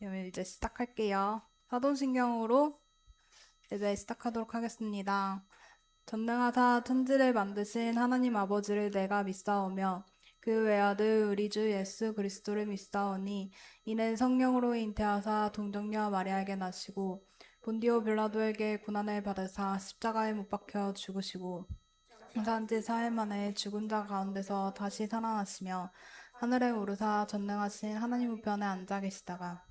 그러면 이제 시작할게요. 사도신경으로 이제 시작하도록 하겠습니다. 전능하사 천지를 만드신 하나님 아버지를 내가 믿사오며 그 외아들 우리 주 예수 그리스도를 믿사오니 이는 성령으로 잉태하사 동정녀 마리아에게 나시고 본디오 빌라도에게 고난을 받으사 십자가에 못 박혀 죽으시고 장사한지 4일 만에 죽은 자 가운데서 다시 살아나시며 하늘에 오르사 전능하신 하나님 우편에 앉아 계시다가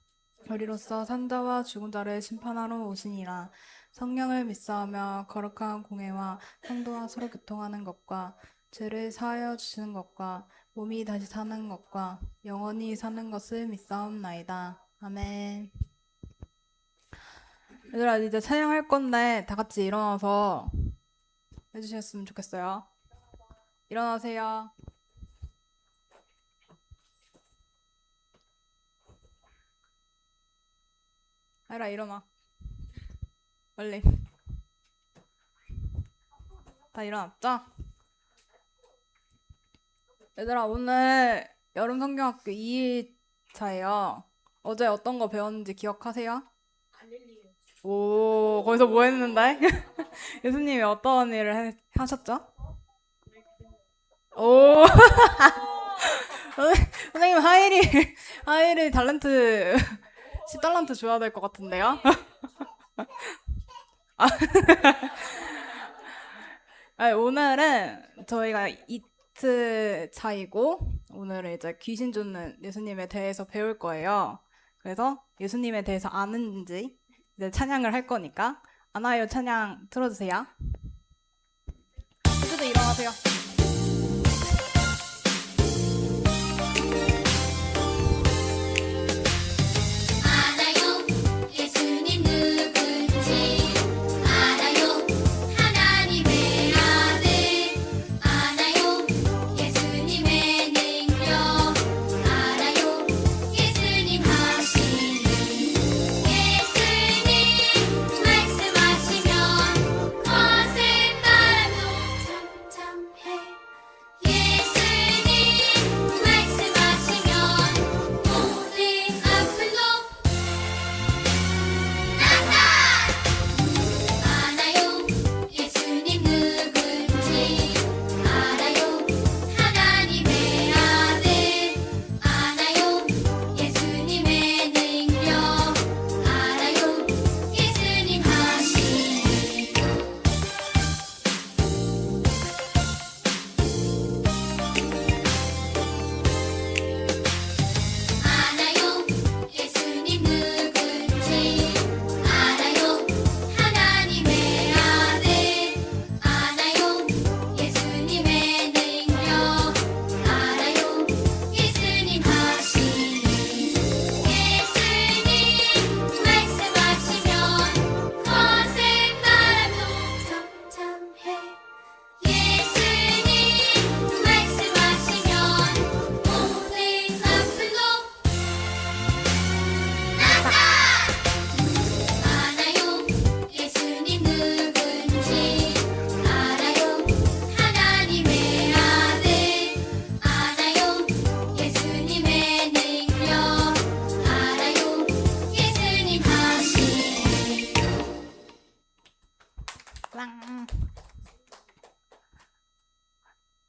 우리로서 산자와 죽은 자를 심판하러 오시니라. 성령을 믿사오며 거룩한 공회와 성도와 서로 교통하는 것과 죄를 사하여 주시는 것과 몸이 다시 사는 것과 영원히 사는 것을 믿사옵나이다. 아멘. 얘들아, 이제 찬양할 건데 다 같이 일어나서 해주셨으면 좋겠어요. 일어나세요. 아이라 일어나. 빨리. 다 일어났죠? 얘들아, 오늘 여름 성경학교 2일차예요. 어제 어떤 거 배웠는지 기억하세요? 오, 거기서 뭐 했는데? 예수님이 어떤 일을 하셨죠? 오, 선생님 하이리 달란트 10달란트 줘야 될 것 같은데요? 아니, 오늘은 저희가 이틀 차이고 오늘은 이제 귀신 쫓는 예수님에 대해서 배울 거예요. 그래서 예수님에 대해서 아는지 이제 찬양을 할 거니까 아나요 찬양 틀어주세요. 모두들 일어나세요.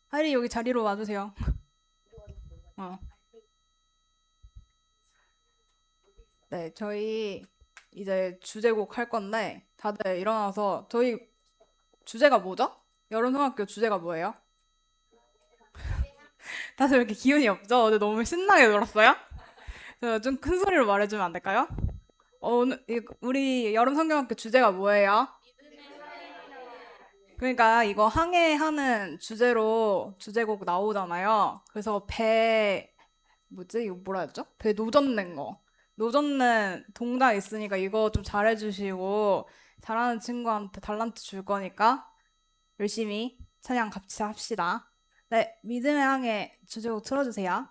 하이리 여기 자리로 와주세요. 네, 저희 이제 주제곡 할 건데 다들 일어나서 저희 주제가 뭐죠? 여름성학교 주제가 뭐예요? 다들 왜 이렇게 기운이 없죠? 어제 너무 신나게 놀았어요? 좀 큰 소리로 말해주면 안 될까요? 오늘 우리 여름성경학교 주제가 뭐예요? 그러니까 이거 항해하는 주제로 주제곡 나오잖아요. 그래서 뭐지? 이거 뭐라 했죠? 배 노젓는 거. 노젓는 동작 있으니까 이거 좀 잘해주시고 잘하는 친구한테 달란트 줄 거니까 열심히 찬양 같이 합시다. 네, 믿음의 항해 주제곡 틀어주세요.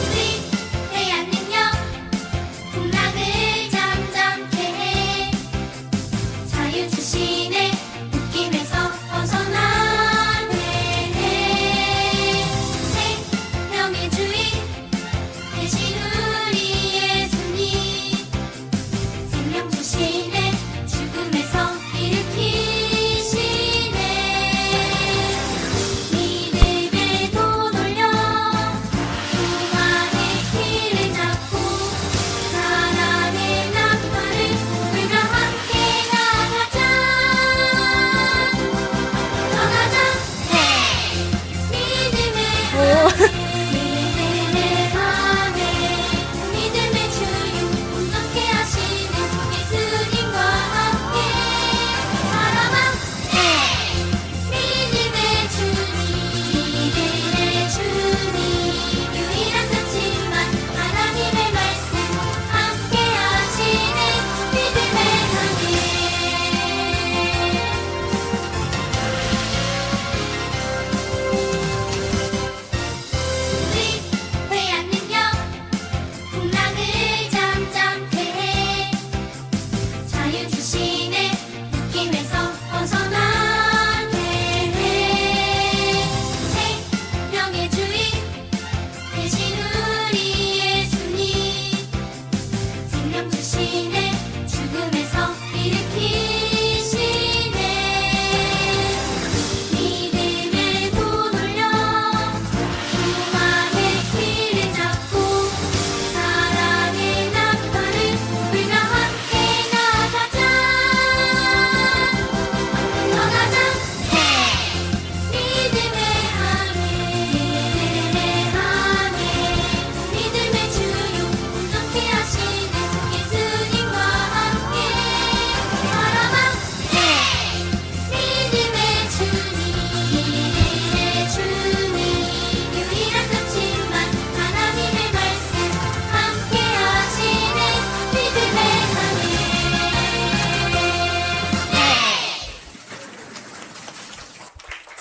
우리 대한민국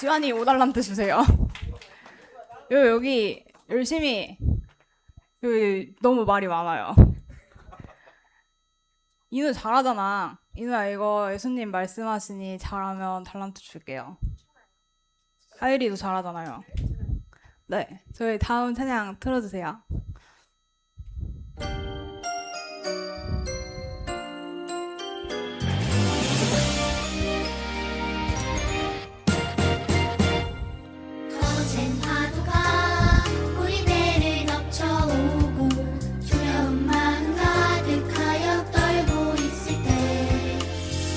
지환이 5달란트 주세요. 여기 열심히 여기 너무 말이 많아요. 인우 잘하잖아. 인우야 이거 예수님 말씀하시니 잘하면 달란트 줄게요. 하일이도 잘하잖아요. 네, 저희 다음 찬양 틀어주세요. 거센 파도가 우리 배를 덮쳐오고 두려운 마음 가득하여 떨고 있을 때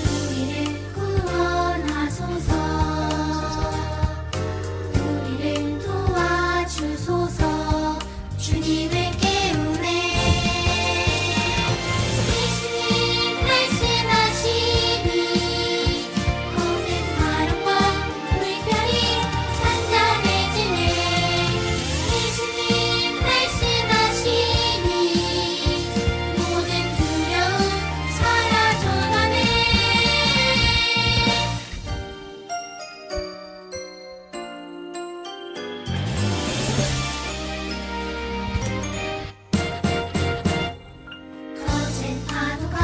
우리를 구원하소서 우리를 도와주소서 주님을 깨우네 예수님 말씀하시니 거센 바람과 물결이 잔잔해지네 예수님 말씀하시니 모든 두려움 사라져가네 거센 파도가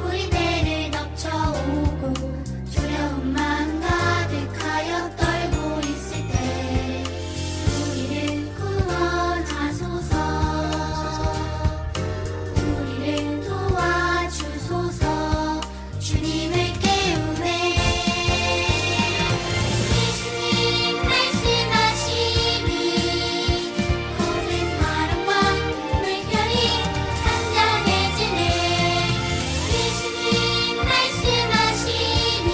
우리 배를 덮쳐오고 두려운 마음 가득하여 떨고 있을 때 우리를 구원하소서 우리를 도와주소서 주님을 깨우네 예수님 말씀하시니 거센 바람과 물결이 잔잔해지네 예수님 말씀하시니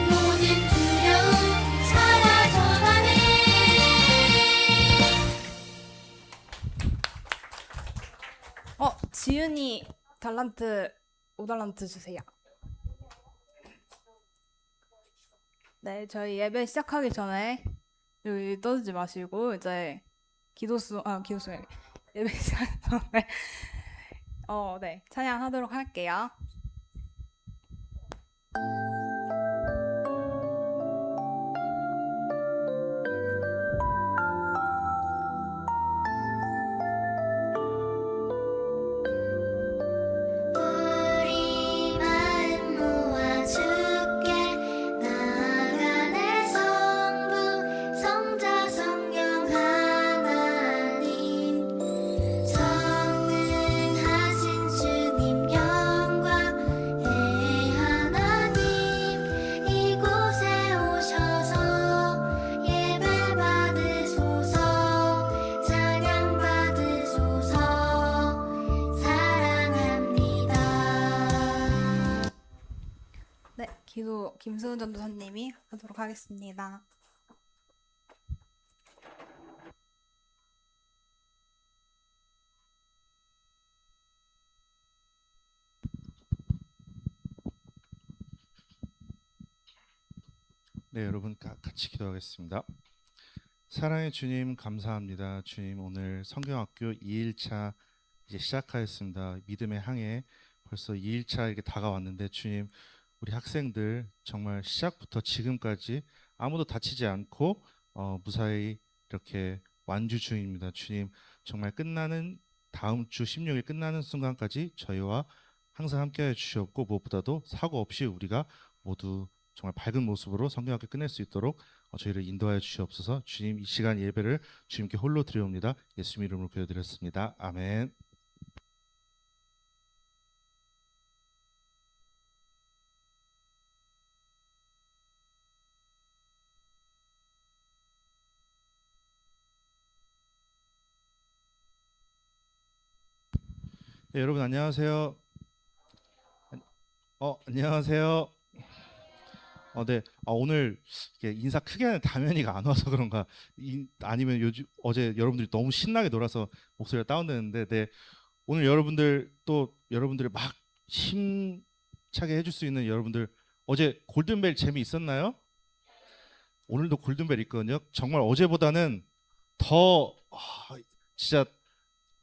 모든 두려움 사라져가네 지은이 달란트 5달란트 주세요. 네, 저희 예배 시작하기 전에 여기 떠들지 마시고 이제 기도수 예배 시작하기 전에 네, 찬양하도록 할게요. 우리 마음 모아 주께 나아가네 성부 성자 성령 하나님 성능하신 주님 영광 하나님 이곳에 오셔서 예배 받으소서 찬양 받으소서 사랑합니다. 네, 기도 김수은 전도사님이 하도록 하겠습니다. 네, 여러분 같이 기도하겠습니다. 사랑의 주님 감사합니다. 주님 오늘 성경학교 2일차 이제 시작하였습니다. 믿음의 항해 벌써 2일차 이렇게 다가왔는데 주님 우리 학생들 정말 시작부터 지금까지 아무도 다치지 않고 무사히 이렇게 완주 중입니다. 주님 정말 끝나는 다음 주 16일 끝나는 순간까지 저희와 항상 함께해 주시옵고 무엇보다도 사고 없이 우리가 모두 정말 밝은 모습으로 성경학교 끝낼 수 있도록 저희를 인도하여 주시옵소서. 주님 이 시간 예배를 주님께 홀로 드려옵니다. 예수님 이름으로 기도드렸습니다. 아멘. 네, 여러분 안녕하세요. 안녕하세요. 네. 오늘 이렇게 인사 크게 하는 다면이가 안 와서 그런가? 아니면 요즘 어제 여러분들이 너무 신나게 놀아서 목소리가 다운되는데, 네. 오늘 여러분들이 막 힘차게 해줄 수 있는 여러분들 어제 골든벨 재미 있었나요? 오늘도 골든벨 있거든요. 정말 어제보다는 더 진짜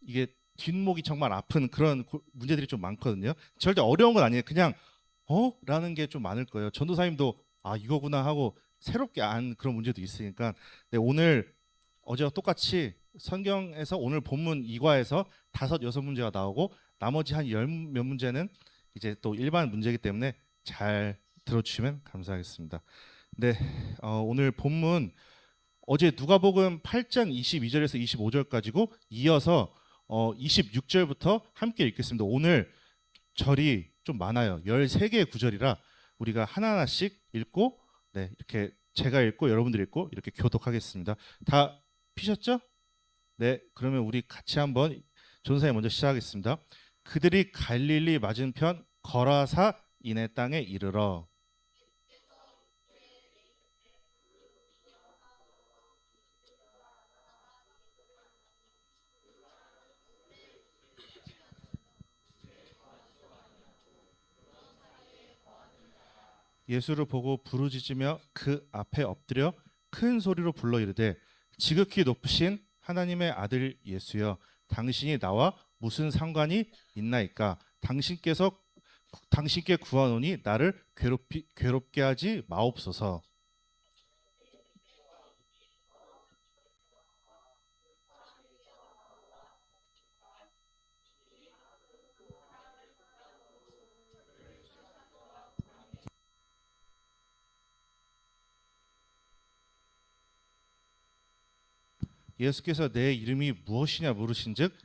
이게 뒷목이 정말 아픈 그런 문제들이 좀 많거든요. 절대 어려운 건 아니에요. 그냥 라는 게 좀 많을 거예요. 전도사님도 이거구나 하고 새롭게 안 그런 문제도 있으니까 네, 오늘 어제와 똑같이 성경에서 오늘 본문 2과에서 5-6문제가 나오고 나머지 한 10몇 문제는 이제 또 일반 문제이기 때문에 잘 들어주시면 감사하겠습니다. 네, 오늘 본문 어제 누가복음 8장 22절에서 25절까지고 이어서 26절부터 함께 읽겠습니다. 오늘 절이 좀 많아요. 13개의 구절이라 우리가 하나하나씩 읽고 네, 이렇게 제가 읽고 여러분들이 읽고 이렇게 교독하겠습니다. 다 피셨죠? 네, 그러면 우리 같이 한번 전사에 먼저 시작하겠습니다. 그들이 갈릴리 맞은편 거라사 이네 땅에 이르러 예수를 보고 부르짖으며 그 앞에 엎드려 큰 소리로 불러 이르되 지극히 높으신 하나님의 아들 예수여 당신이 나와 무슨 상관이 있나이까 당신께 구하노니 나를 괴롭게 하지 마옵소서. 예수께서 내 이름이 무엇이냐 물으신즉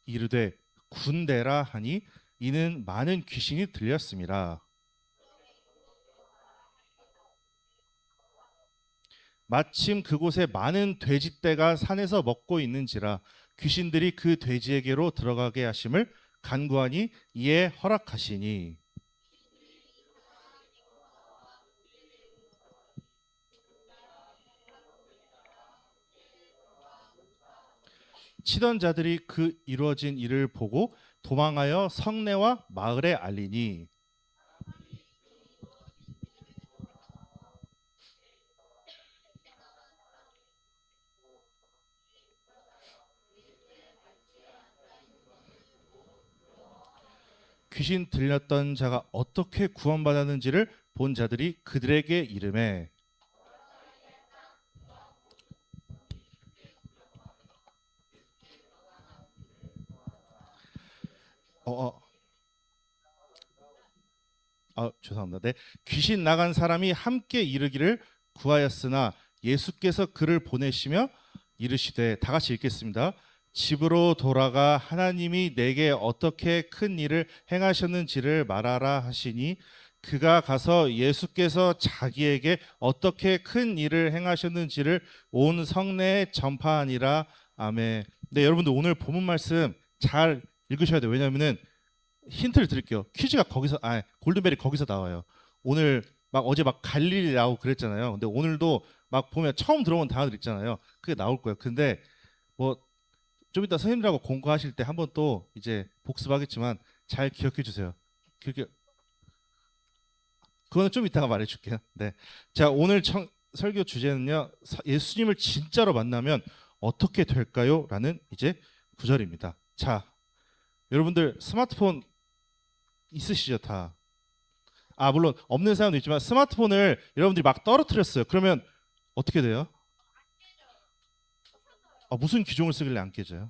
이르되 군대라 하니 이는 많은 귀신이 들렸습니다. 마침 그곳에 많은 돼지떼가 산에서 먹고 있는지라 귀신들이 그 돼지에게로 들어가게 하심을 간구하니 이에 허락하시니 치던 자들이 그 이루어진 일을 보고 도망하여 성내와 마을에 알리니 귀신 들렸던 자가 어떻게 구원받았는지를 본 자들이 그들에게 이르매 죄송합니다. 네. 귀신 나간 사람이 함께 이르기를 구하였으나 예수께서 그를 보내시며 이르시되 다 같이 읽겠습니다. 집으로 돌아가 하나님이 내게 어떻게 큰 일을 행하셨는지를 말하라 하시니 그가 가서 예수께서 자기에게 어떻게 큰 일을 행하셨는지를 온 성내에 전파하니라. 아멘. 네, 여러분들 오늘 본문 말씀 잘 읽으셔야 돼요. 왜냐하면은 힌트를 드릴게요. 퀴즈가 거기서 골든벨이 거기서 나와요. 오늘 막 어제 막 갈릴리 나오고 그랬잖아요. 근데 오늘도 막 보면 처음 들어온 단어들 있잖아요. 그게 나올 거예요. 근데 뭐 좀 이따 선생님들하고 공부하실 때 한번 또 이제 복습하겠지만 잘 기억해 주세요. 그거는 좀 이따가 말해 줄게요. 네. 자, 오늘 설교 주제는요. 예수님을 진짜로 만나면 어떻게 될까요? 라는 이제 구절입니다. 자, 여러분들 스마트폰 있으시죠, 다? 물론 없는 사람도 있지만 스마트폰을 여러분들이 막 떨어뜨렸어요. 그러면 어떻게 돼요? 무슨 기종을 쓰길래 안 깨져요?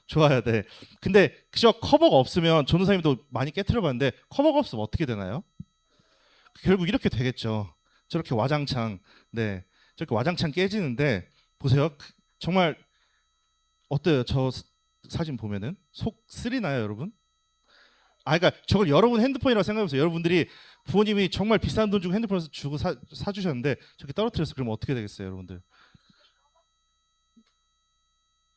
좋아요, 네. 근데 그저 커버가 없으면 전도사님도 많이 깨트려 봤는데 커버가 없으면 어떻게 되나요? 결국 이렇게 되겠죠. 저렇게 와장창, 네, 저렇게 와장창 깨지는데 보세요. 정말 어때요? 저 사진 보면은 속 쓰리나요, 여러분? 그러니까 저걸 여러분 핸드폰이라고 생각해보세요. 여러분들이 부모님이 정말 비싼 돈 주고 핸드폰을 주고 사주셨는데 저렇게 떨어뜨려서 그러면 어떻게 되겠어요, 여러분들?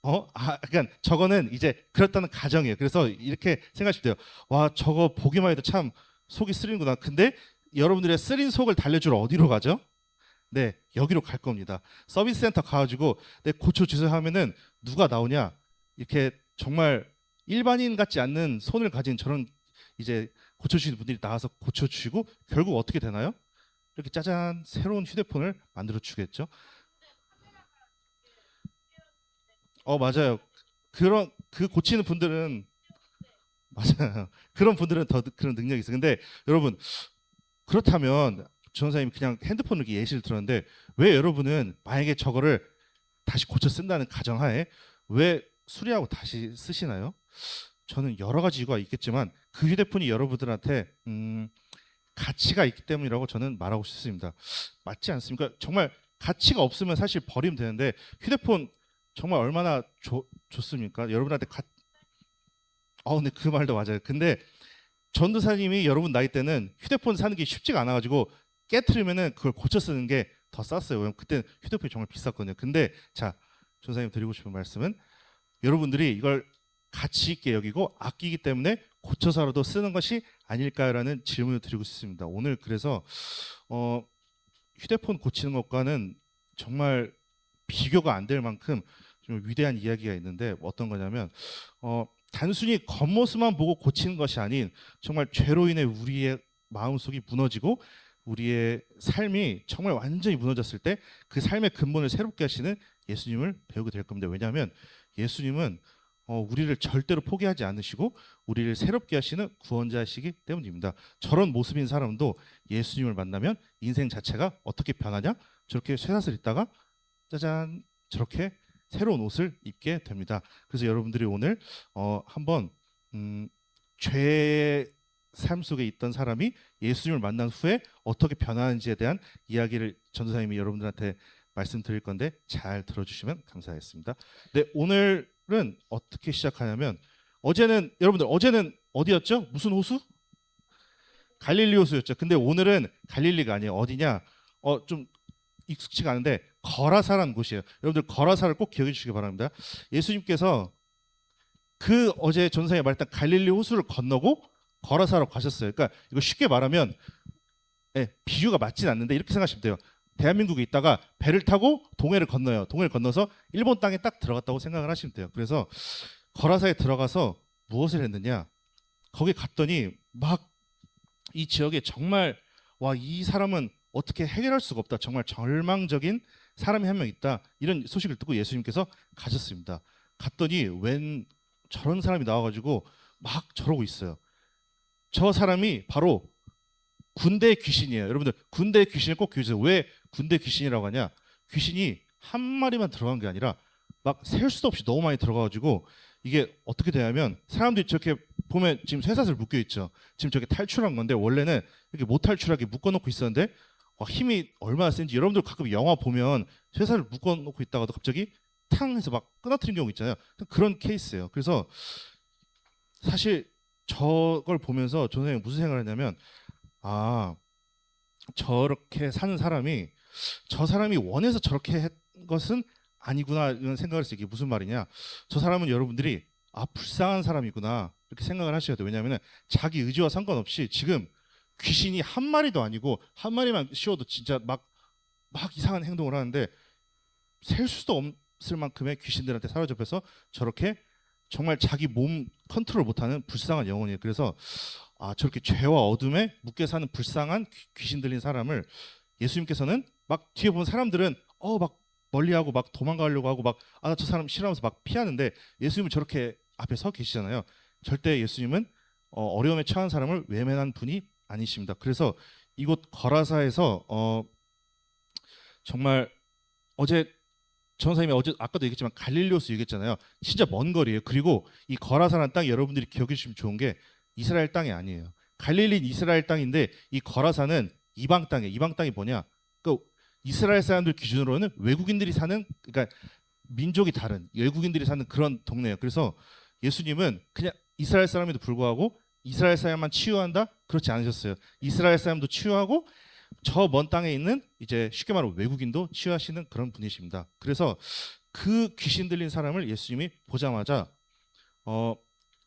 그러니까 저거는 이제 그렇다는 가정이에요. 그래서 이렇게 생각하시면 돼요. 와, 저거 보기만 해도 참 속이 쓰리는구나. 근데 여러분들의 쓰린 속을 달래주러 어디로 가죠? 네, 여기로 갈 겁니다. 서비스 센터 가가지고 고쳐주세요 하면은 누가 나오냐? 이렇게 정말 일반인 같지 않는 손을 가진 저런 이제 고쳐주시는 분들이 나와서 고쳐주시고 결국 어떻게 되나요? 이렇게 짜잔 새로운 휴대폰을 만들어 주겠죠. 맞아요. 그 고치는 분들은 맞아요. 그런 분들은 더 그런 능력이 있어요. 근데 여러분 그렇다면 전사님이 그냥 핸드폰을 이렇게 예시를 들었는데 왜 여러분은 만약에 저거를 다시 고쳐 쓴다는 가정하에 왜 수리하고 다시 쓰시나요? 저는 여러 가지 이유가 있겠지만 그 휴대폰이 여러분들한테 가치가 있기 때문이라고 저는 말하고 싶습니다. 맞지 않습니까? 정말 가치가 없으면 사실 버리면 되는데 휴대폰 정말 얼마나 좋습니까? 여러분한테 근데 그 말도 맞아요. 근데 전도사님이 여러분 나이 때는 휴대폰 사는 게 쉽지가 않아가지고 깨트리면은 그걸 고쳐 쓰는 게 더 쌌어요. 왜냐면 그때 휴대폰이 정말 비쌌거든요. 근데 자, 전도사님 드리고 싶은 말씀은 여러분들이 이걸 가치 있게 여기고 아끼기 때문에 고쳐서라도 쓰는 것이 아닐까라는 질문을 드리고 싶습니다. 오늘 그래서 휴대폰 고치는 것과는 정말 비교가 안 될 만큼 좀 위대한 이야기가 있는데 어떤 거냐면 단순히 겉모습만 보고 고치는 것이 아닌 정말 죄로 인해 우리의 마음속이 무너지고 우리의 삶이 정말 완전히 무너졌을 때 그 삶의 근본을 새롭게 하시는 예수님을 배우게 될 겁니다. 왜냐하면 예수님은 우리를 절대로 포기하지 않으시고 우리를 새롭게 하시는 구원자이시기 때문입니다. 저런 모습인 사람도 예수님을 만나면 인생 자체가 어떻게 변하냐? 저렇게 쇠사슬 있다가 짜잔 저렇게 새로운 옷을 입게 됩니다. 그래서 여러분들이 오늘 한번 죄의 삶 속에 있던 사람이 예수님을 만난 후에 어떻게 변하는지에 대한 이야기를 전도사님이 여러분들한테 말씀드릴 건데 잘 들어주시면 감사하겠습니다. 네, 오늘은 어떻게 시작하냐면 여러분들 어제는 어디였죠? 무슨 호수? 갈릴리 호수였죠. 근데 오늘은 갈릴리가 아니에요. 어디냐? 좀 익숙치가 않은데 거라사라는 곳이에요. 여러분들 거라사를 꼭 기억해 주시기 바랍니다. 예수님께서 그 어제 전사에 말했던 갈릴리 호수를 건너고 거라사로 가셨어요. 그러니까 이거 쉽게 말하면 비유가 맞진 않는데 이렇게 생각하시면 돼요. 대한민국에 있다가 배를 타고 동해를 건너요. 동해를 건너서 일본 땅에 딱 들어갔다고 생각을 하시면 돼요. 그래서 거라사에 들어가서 무엇을 했느냐? 거기 갔더니 막 이 지역에 정말 이 사람은 어떻게 해결할 수가 없다. 정말 절망적인 사람이 한 명 있다. 이런 소식을 듣고 예수님께서 가셨습니다. 갔더니 웬 저런 사람이 나와가지고 막 저러고 있어요. 저 사람이 바로 군대의 귀신이에요. 여러분들 군대의 귀신을 꼭 기억해주세요. 왜 군대 귀신이라고 하냐? 귀신이 한 마리만 들어간 게 아니라 막 셀 수도 없이 너무 많이 들어가가지고 이게 어떻게 되냐면 사람들이 저렇게 보면 지금 쇠사슬 묶여 있죠. 지금 저게 탈출한 건데 원래는 이렇게 못 탈출하게 묶어놓고 있었는데 힘이 얼마나 센지 여러분들 가끔 영화 보면 쇠사슬 묶어놓고 있다가도 갑자기 탕 해서 막 끊어뜨린 경우 있잖아요. 그런 케이스예요. 그래서 사실 저걸 보면서 저는 무슨 생각을 했냐면 저렇게 사는 사람이 저 사람이 원해서 저렇게 한 것은 아니구나 이런 생각을 했어요. 이게 무슨 말이냐? 저 사람은 여러분들이 불쌍한 사람이구나 이렇게 생각을 하셔야 돼요. 왜냐하면 자기 의지와 상관없이 지금 귀신이 한 마리도 아니고 한 마리만 씌워도 진짜 막 이상한 행동을 하는데 셀 수도 없을 만큼의 귀신들한테 사로잡혀서 저렇게 정말 자기 몸 컨트롤 못하는 불쌍한 영혼이에요. 그래서 저렇게 죄와 어둠에 묶여 사는 불쌍한 귀신 들린 사람을 예수님께서는 막 뒤에 보는 사람들은 막 멀리하고 막 도망가려고 하고 막 저 사람 싫어하면서 막 피하는데 예수님은 저렇게 앞에 서 계시잖아요. 절대 예수님은 어려움에 처한 사람을 외면한 분이 아니십니다. 그래서 이곳 거라사에서 정말 어제 전사님이 아까도 얘기했지만 갈릴리 호수 얘기했잖아요. 진짜 먼 거리예요. 그리고 이 거라사라는 땅 여러분들이 기억해 주시면 좋은 게 이스라엘 땅이 아니에요. 갈릴리는 이스라엘 땅인데 이 거라사는 이방 땅이에요. 이방 땅이 뭐냐? 이스라엘 사람들 기준으로는 외국인들이 사는 그러니까 민족이 다른 외국인들이 사는 그런 동네예요. 그래서 예수님은 그냥 이스라엘 사람에도 불구하고 이스라엘 사람만 치유한다? 그렇지 않으셨어요. 이스라엘 사람도 치유하고 저 먼 땅에 있는 이제 쉽게 말하면 외국인도 치유하시는 그런 분이십니다. 그래서 그 귀신 들린 사람을 예수님이 보자마자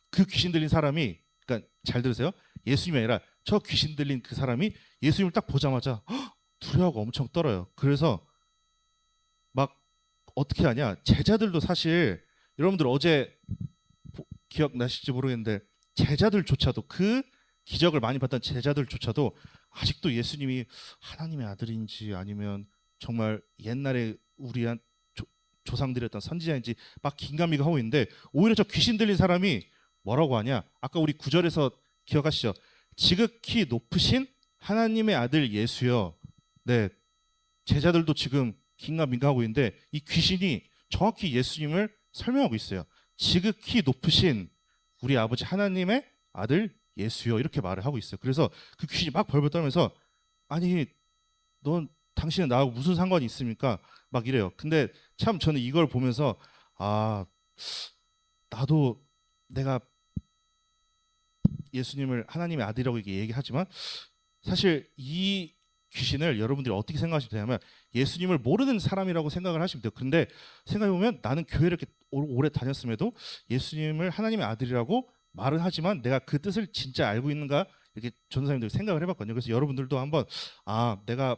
그 귀신 들린 사람이 그러니까 잘 들으세요. 예수님이 아니라 저 귀신 들린 그 사람이 예수님을 딱 보자마자 두려워하고 엄청 떨어요. 그래서 막 어떻게 하냐? 제자들도 사실 여러분들 어제 기억나실지 모르겠는데 제자들조차도 그 기적을 많이 봤던 제자들조차도 아직도 예수님이 하나님의 아들인지 아니면 정말 옛날에 우리한 조상들이었던 선지자인지 막 긴가미가 하고 있는데 오히려 저 귀신 들린 사람이 뭐라고 하냐? 아까 우리 9절에서 기억하시죠? 지극히 높으신 하나님의 아들 예수여. 네, 제자들도 지금 긴가민가하고 있는데 이 귀신이 정확히 예수님을 설명하고 있어요. 지극히 높으신 우리 아버지 하나님의 아들 예수여, 이렇게 말을 하고 있어요. 그래서 그 귀신이 막 벌벌 떨면서 아니 넌 당신은 나하고 무슨 상관이 있습니까? 막 이래요. 근데 참 저는 이걸 보면서 아, 나도 내가 예수님을 하나님의 아들이라고 이렇게 얘기하지만 사실 이 귀신을 여러분들이 어떻게 생각하시면 되냐면 예수님을 모르는 사람이라고 생각을 하시면 돼요. 근데 생각해보면 나는 교회를 이렇게 오래 다녔음에도 예수님을 하나님의 아들이라고 말은 하지만 내가 그 뜻을 진짜 알고 있는가, 이렇게 전도사님들 생각을 해봤거든요. 그래서 여러분들도 한번 내가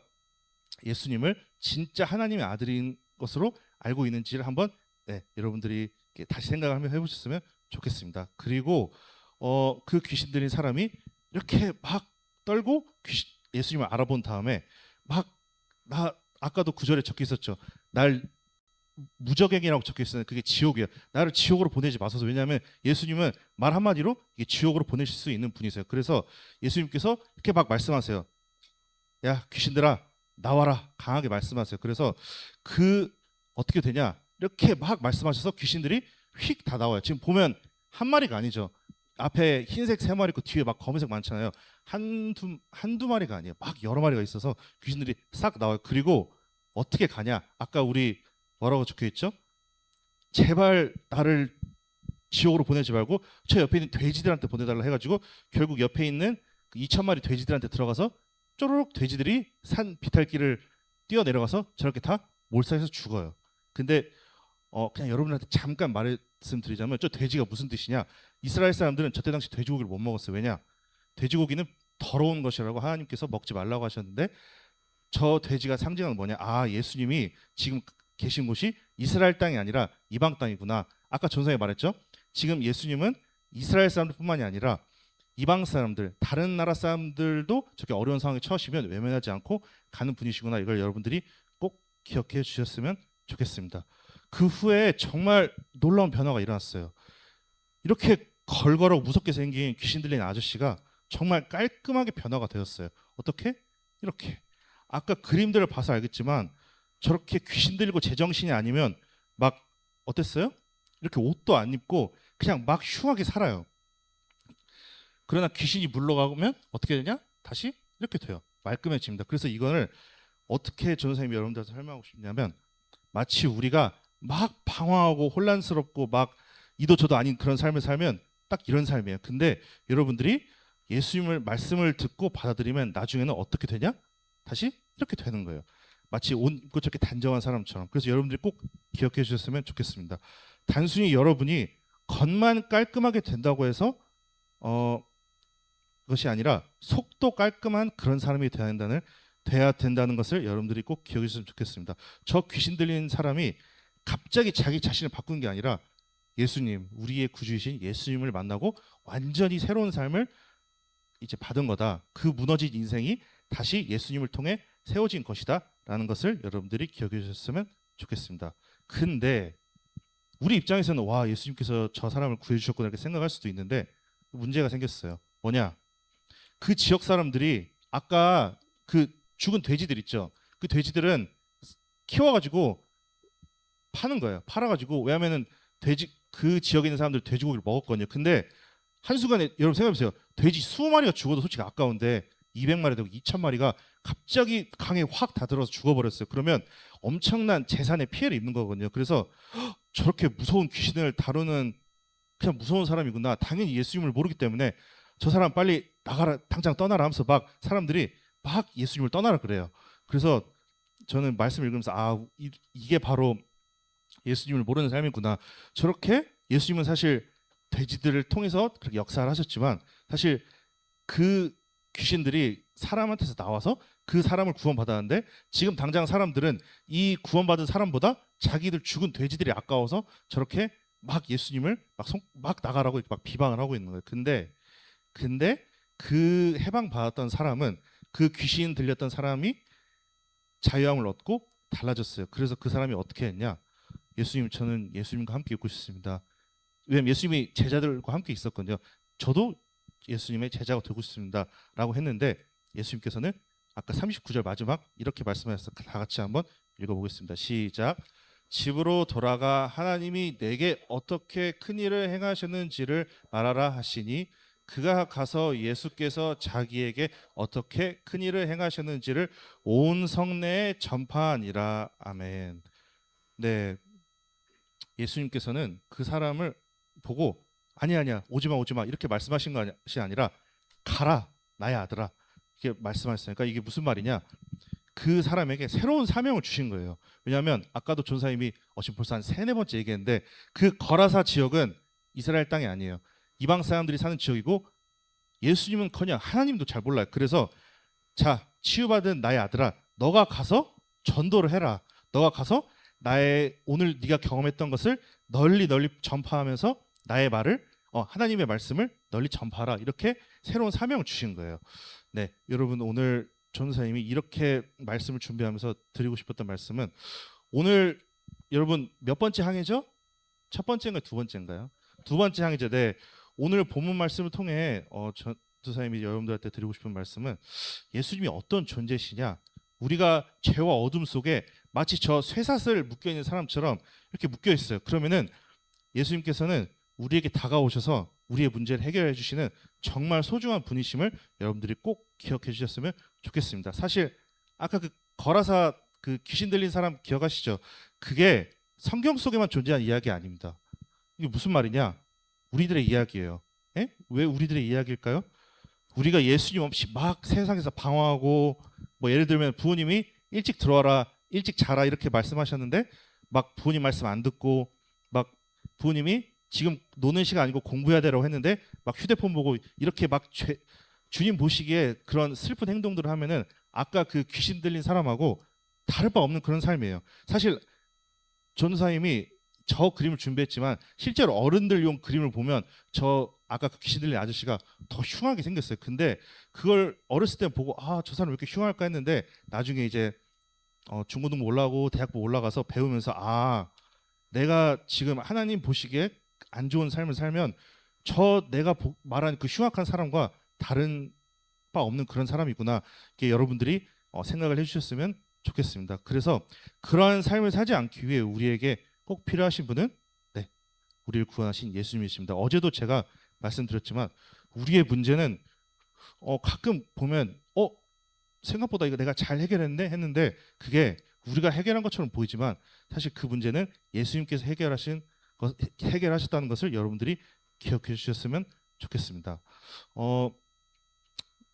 예수님을 진짜 하나님의 아들인 것으로 알고 있는지를 한번 여러분들이 이렇게 다시 생각을 한번 해보셨으면 좋겠습니다. 그리고 그 귀신 들린 사람이 이렇게 막 떨고 예수님을 알아본 다음에 아까도 구절에 적혀 있었죠. 날 무적행이라고 적혀 있었는데 그게 지옥이에요. 나를 지옥으로 보내지 마소서. 왜냐하면 예수님은 말 한마디로 이게 지옥으로 보내실 수 있는 분이세요. 그래서 예수님께서 이렇게 막 말씀하세요. 야 귀신들아 나와라, 강하게 말씀하세요. 그래서 어떻게 되냐, 이렇게 막 말씀하셔서 귀신들이 휙 다 나와요. 지금 보면 한 마리가 아니죠. 앞에 흰색 3마리 있고 뒤에 막 검은색 많잖아요. 한두 마리가 아니에요. 막 여러 마리가 있어서 귀신들이 싹 나와요. 그리고 어떻게 가냐, 아까 우리 뭐라고 적혀 있죠? 제발 나를 지옥으로 보내지 말고 저 옆에 있는 돼지들한테 보내달라 해가지고 결국 옆에 있는 2,000마리 돼지들한테 들어가서 쪼르륵 돼지들이 산 비탈길을 뛰어 내려가서 저렇게 다 몰살해서 죽어요. 근데 그냥 여러분한테 잠깐 말씀드리자면 저 돼지가 무슨 뜻이냐, 이스라엘 사람들은 저때 당시 돼지고기를 못 먹었어요. 왜냐, 돼지고기는 더러운 것이라고 하나님께서 먹지 말라고 하셨는데 저 돼지가 상징하는 뭐냐, 예수님이 지금 계신 곳이 이스라엘 땅이 아니라 이방 땅이구나. 아까 전서에 말했죠. 지금 예수님은 이스라엘 사람들뿐만이 아니라 이방 사람들, 다른 나라 사람들도 저렇게 어려운 상황에 처하시면 외면하지 않고 가는 분이시구나. 이걸 여러분들이 꼭 기억해 주셨으면 좋겠습니다. 그 후에 정말 놀라운 변화가 일어났어요. 이렇게 걸걸하고 무섭게 생긴 귀신 들린 아저씨가 정말 깔끔하게 변화가 되었어요. 어떻게? 이렇게. 아까 그림들을 봐서 알겠지만 저렇게 귀신 들리고 제정신이 아니면 막 어땠어요? 이렇게 옷도 안 입고 그냥 막 흉하게 살아요. 그러나 귀신이 물러가면 어떻게 되냐? 다시 이렇게 돼요. 말끔해집니다. 그래서 이거를 어떻게 전도사님이 여러분들한테 설명하고 싶냐면 마치 우리가 막 방황하고 혼란스럽고 막 이도 저도 아닌 그런 삶을 살면 딱 이런 삶이에요. 근데 여러분들이 예수님을 말씀을 듣고 받아들이면 나중에는 어떻게 되냐? 다시 이렇게 되는 거예요. 마치 옷 입고 저렇게 단정한 사람처럼. 그래서 여러분들이 꼭 기억해 주셨으면 좋겠습니다. 단순히 여러분이 겉만 깔끔하게 된다고 해서 그것이 아니라 속도 깔끔한 그런 사람이 돼야 된다는 것을 여러분들이 꼭 기억해 주셨으면 좋겠습니다. 저 귀신 들린 사람이 갑자기 자기 자신을 바꾼 게 아니라 예수님, 우리의 구주이신 예수님을 만나고 완전히 새로운 삶을 이제 받은 거다. 그 무너진 인생이 다시 예수님을 통해 세워진 것이다 라는 것을 여러분들이 기억해 주셨으면 좋겠습니다. 근데 우리 입장에서는 와, 예수님께서 저 사람을 구해주셨구나 이렇게 생각할 수도 있는데 문제가 생겼어요. 뭐냐, 그 지역 사람들이 아까 그 죽은 돼지들 있죠. 그 돼지들은 키워가지고 파는 거예요. 팔아가지고. 왜냐하면은 그 지역에 있는 사람들 돼지고기를 먹었거든요. 근데 한순간에 여러분 생각해보세요. 돼지 20마리가 죽어도 솔직히 아까운데 200마리 되고 2,000마리가 갑자기 강에 확 다 들어서 죽어버렸어요. 그러면 엄청난 재산에 피해를 입는 거거든요. 그래서 저렇게 무서운 귀신을 다루는 그냥 무서운 사람이구나. 당연히 예수님을 모르기 때문에 저 사람 빨리 나가라, 당장 떠나라 하면서 막 사람들이 막 예수님을 떠나라 그래요. 그래서 저는 말씀 읽으면서 이게 바로 예수님을 모르는 삶이구나. 저렇게 예수님은 사실 돼지들을 통해서 그렇게 역사를 하셨지만 사실 그 귀신들이 사람한테서 나와서 그 사람을 구원받았는데 지금 당장 사람들은 이 구원받은 사람보다 자기들 죽은 돼지들이 아까워서 저렇게 막 예수님을 막 나가라고 막 비방을 하고 있는 거예요. 근데 그 해방받았던 사람은, 그 귀신 들렸던 사람이 자유함을 얻고 달라졌어요. 그래서 그 사람이 어떻게 했냐, 예수님, 저는 예수님과 함께 있고 싶습니다. 왜냐면 예수님이 제자들과 함께 있었거든요. 저도 예수님의 제자가 되고 싶습니다 라고 했는데 예수님께서는 아까 39절 마지막 이렇게 말씀하셨어요. 다 같이 한번 읽어보겠습니다. 시작. 집으로 돌아가 하나님이 내게 어떻게 큰 일을 행하셨는지를 말하라 하시니 그가 가서 예수께서 자기에게 어떻게 큰 일을 행하셨는지를 온 성내에 전파하니라. 아멘. 네, 예수님께서는 그 사람을 보고 아니야 오지 마 이렇게 말씀하신 것이 아니라 가라 나의 아들아 이렇게 말씀하셨어요. 그러니까 이게 무슨 말이냐? 그 사람에게 새로운 사명을 주신 거예요. 왜냐하면 아까도 전사님이 지금 벌써 한 세네 번째 얘기했는데 그 거라사 지역은 이스라엘 땅이 아니에요. 이방 사람들이 사는 지역이고 예수님은커녕 하나님도 잘 몰라요. 그래서 자 치유받은 나의 아들아 너가 가서 전도를 해라. 너가 가서 나의 오늘 네가 경험했던 것을 널리 전파하면서 나의 말을 하나님의 말씀을 널리 전파하라. 이렇게 새로운 사명을 주신 거예요. 네, 여러분 오늘 전사님이 이렇게 말씀을 준비하면서 드리고 싶었던 말씀은 오늘 여러분 몇 번째 항해죠? 첫 번째인가요? 두 번째인가요? 두 번째 항해죠. 네, 오늘 본문 말씀을 통해 전사님이 여러분들한테 드리고 싶은 말씀은 예수님이 어떤 존재시냐? 우리가 죄와 어둠 속에 마치 저 쇠사슬 묶여 있는 사람처럼 이렇게 묶여 있어요. 그러면은 예수님께서는 우리에게 다가오셔서 우리의 문제를 해결해 주시는 정말 소중한 분이심을 여러분들이 꼭 기억해 주셨으면 좋겠습니다. 사실 아까 그 거라사 그 귀신 들린 사람 기억하시죠? 그게 성경 속에만 존재한 이야기 아닙니다. 이게 무슨 말이냐? 우리들의 이야기예요. 에? 왜 우리들의 이야기일까요? 우리가 예수님 없이 막 세상에서 방황하고 뭐 예를 들면 부모님이 일찍 들어와라, 일찍 자라 이렇게 말씀하셨는데 막 부모님 말씀 안 듣고 막 부모님이 지금 노는 시간 아니고 공부해야 되라고 했는데 막 휴대폰 보고 이렇게 막 주님 보시기에 그런 슬픈 행동들을 하면은 아까 그 귀신 들린 사람하고 다를 바 없는 그런 삶이에요. 사실 전도사님이 저 그림을 준비했지만 실제로 어른들용 그림을 보면 저 아까 그 귀신 들린 아저씨가 더 흉하게 생겼어요. 근데 그걸 어렸을 때 보고 저 사람 왜 이렇게 흉할까 했는데 나중에 이제 중고등부 올라가고 대학부 올라가서 배우면서 내가 지금 하나님 보시기에 안 좋은 삶을 살면 내가 말한 그 흉악한 사람과 다른 바 없는 그런 사람이구나. 이게 여러분들이 생각을 해주셨으면 좋겠습니다. 그래서 그러한 삶을 살지 않기 위해 우리에게 꼭 필요하신 분은 우리를 구원하신 예수님이십니다. 어제도 제가 말씀드렸지만 우리의 문제는 가끔 보면 생각보다 이거 내가 잘 해결했네 했는데 그게 우리가 해결한 것처럼 보이지만 사실 그 문제는 예수님께서 해결하셨다는 것을 여러분들이 기억해 주셨으면 좋겠습니다.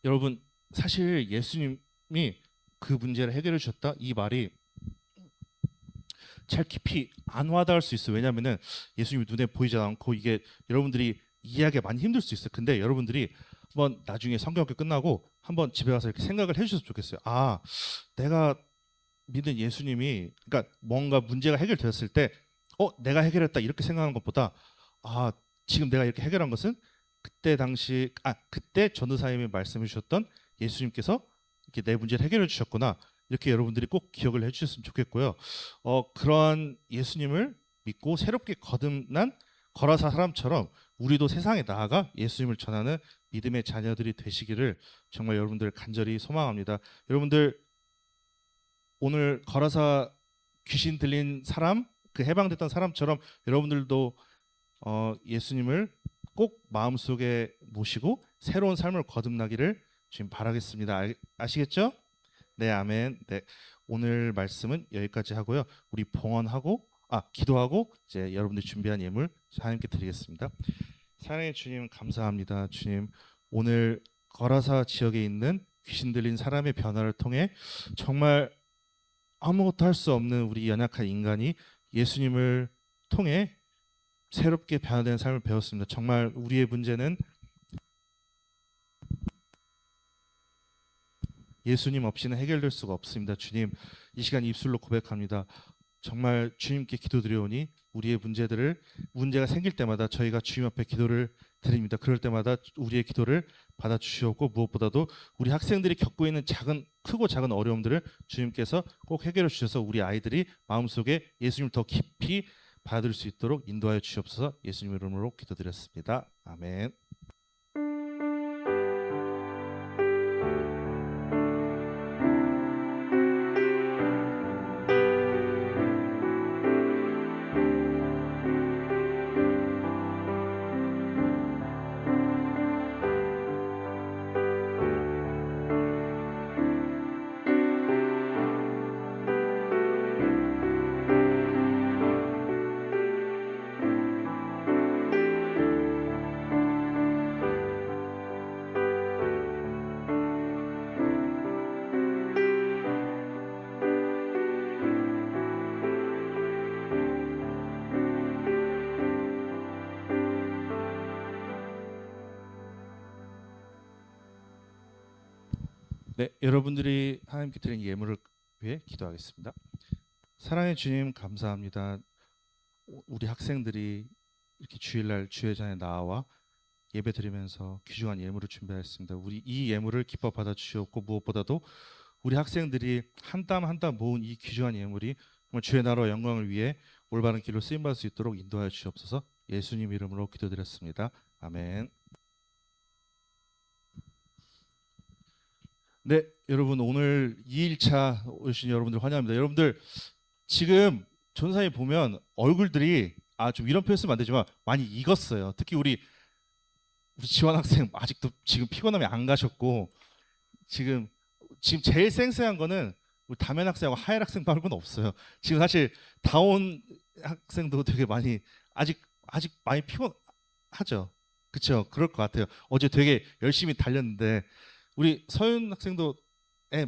여러분 사실 예수님이 그 문제를 해결해 주셨다 이 말이 잘 깊이 안 와닿을 수 있어요. 왜냐하면은 예수님이 눈에 보이지 않고 이게 여러분들이 이해하기 많이 힘들 수 있어요. 근데 여러분들이 한번 나중에 성경학교 끝나고 한번 집에 가서 이렇게 생각을 해주셨으면 좋겠어요. 내가 믿은 예수님이 그러니까 뭔가 문제가 해결되었을 때 내가 해결했다 이렇게 생각하는 것보다 지금 내가 이렇게 해결한 것은 그때 전도사님이 말씀해 주셨던 예수님께서 이렇게 내 문제를 해결해 주셨구나. 이렇게 여러분들이 꼭 기억을 해주셨으면 좋겠고요. 그러한 예수님을 믿고 새롭게 거듭난 거라사 사람처럼 우리도 세상에 나아가 예수님을 전하는 믿음의 자녀들이 되시기를 정말 여러분들 간절히 소망합니다. 여러분들 오늘 거라사 귀신 들린 사람, 그 해방됐던 사람처럼 여러분들도 예수님을 꼭 마음속에 모시고 새로운 삶을 거듭나기를 지금 바라겠습니다. 아시겠죠? 네, 아멘. 네, 오늘 말씀은 여기까지 하고요. 우리 봉헌하고 기도하고 이제 여러분들이 준비한 예물 하나님께 드리겠습니다. 사랑의 주님 감사합니다. 주님 오늘 거라사 지역에 있는 귀신 들린 사람의 변화를 통해 정말 아무것도 할 수 없는 우리 연약한 인간이 예수님을 통해 새롭게 변화된 삶을 배웠습니다. 정말 우리의 문제는 예수님 없이는 해결될 수가 없습니다. 주님, 이 시간 입술로 고백합니다. 정말 주님께 기도드려오니 우리의 문제가 생길 때마다 저희가 주님 앞에 기도를 드립니다. 그럴 때마다 우리의 기도를 받아주시옵고 무엇보다도 우리 학생들이 겪고 있는 크고 작은 어려움들을 주님께서 꼭 해결해 주셔서 우리 아이들이 마음속에 예수님을 더 깊이 받을 수 있도록 인도하여 주시옵소서. 예수님 이름으로 기도드렸습니다. 아멘. 네, 여러분들이 하나님께 드린 예물을 위해 기도하겠습니다. 사랑의 주님 감사합니다. 우리 학생들이 이렇게 주일날 주회전에 나와 예배드리면서 귀중한 예물을 준비하였습니다. 우리 이 예물을 기뻐 받아 주시옵고 무엇보다도 우리 학생들이 한 땀 한 땀 모은 이 귀중한 예물이 정말 주의 나라와 영광을 위해 올바른 길로 쓰임 받을 수 있도록 인도하여 주시옵소서. 예수님 이름으로 기도드렸습니다. 아멘. 네, 여러분 오늘 2일차 오신 여러분들 환영합니다. 여러분들 지금 전사에 보면 얼굴들이 좀 이런 표현 쓰면 안 되지만 많이 익었어요. 특히 우리 지원 학생 아직도 지금 피곤함이 안 가셨고 지금 제일 쌩쌩한 거는 우리 다면 학생하고 하엘 학생 말고는 없어요. 지금 사실 다온 학생도 되게 많이 아직 많이 피곤하죠. 그렇죠? 그럴 것 같아요. 어제 되게 열심히 달렸는데 우리 서윤 학생도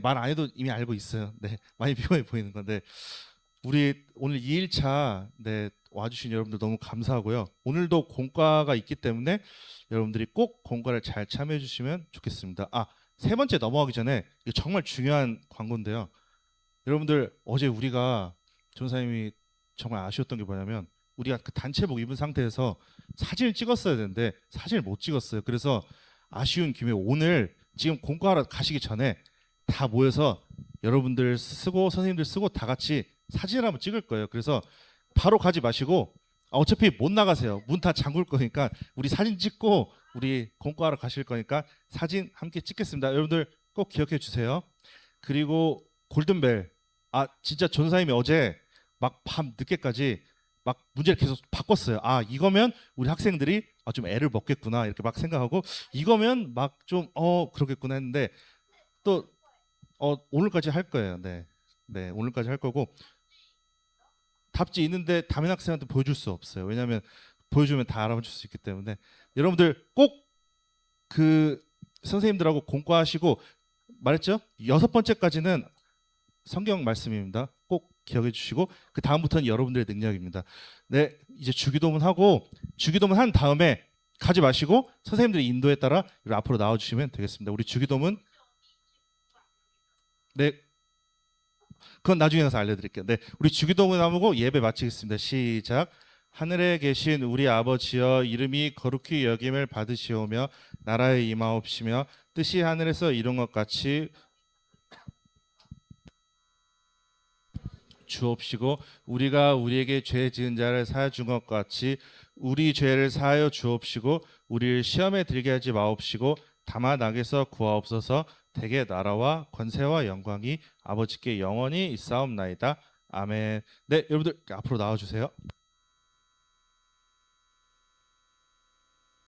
말 안 해도 이미 알고 있어요. 네, 많이 피곤해 보이는 건데 우리 오늘 2일차 와주신 여러분들 너무 감사하고요. 오늘도 공과가 있기 때문에 여러분들이 꼭 공과를 잘 참여해 주시면 좋겠습니다. 세 번째 넘어가기 전에 이거 정말 중요한 광고인데요. 여러분들 어제 우리가 전사님이 정말 아쉬웠던 게 뭐냐면 우리가 그 단체복 입은 상태에서 사진을 찍었어야 되는데 사진을 못 찍었어요. 그래서 아쉬운 김에 오늘 지금 공과하러 가시기 전에 다 모여서 여러분들 쓰고 선생님들 쓰고 다 같이 사진을 한번 찍을 거예요. 그래서 바로 가지 마시고 어차피 못 나가세요. 문 다 잠글 거니까 우리 사진 찍고 우리 공과하러 가실 거니까 사진 함께 찍겠습니다. 여러분들 꼭 기억해 주세요. 그리고 골든벨 진짜 전사님이 어제 막 밤 늦게까지 막 문제를 계속 바꿨어요. 이거면 우리 학생들이 좀 애를 먹겠구나 이렇게 막 생각하고 이거면 막 좀 그러겠구나 했는데 또 오늘까지 할 거예요. 네, 오늘까지 할 거고 답지 있는데 다른 학생한테 보여줄 수 없어요. 왜냐하면 보여주면 다 알아맞힐 수 있기 때문에 여러분들 꼭 그 선생님들하고 공과하시고 말했죠? 6번째까지는 성경 말씀입니다. 꼭 기억해 주시고 그 다음부터는 여러분들의 능력입니다. 네, 이제 주기도문 하고 주기도문 한 다음에 가지 마시고 선생님들의 인도에 따라 앞으로 나와 주시면 되겠습니다. 우리 주기도문 네, 그건 나중에 가서 알려드릴게요. 네, 우리 주기도문 하고 예배 마치겠습니다. 시작. 하늘에 계신 우리 아버지여 이름이 거룩히 여김을 받으시오며 나라에 임하옵시며 뜻이 하늘에서 이룬 것 같이 주옵시고 우리가 우리에게 죄 지은 자를 사하여 준 것 같이 우리 죄를 사하여 주옵시고 우리를 시험에 들게 하지 마옵시고 다만 악에서 구하옵소서. 대개 나라와 권세와 영광이 아버지께 영원히 있사옵나이다. 아멘. 네, 여러분들 앞으로 나와 주세요.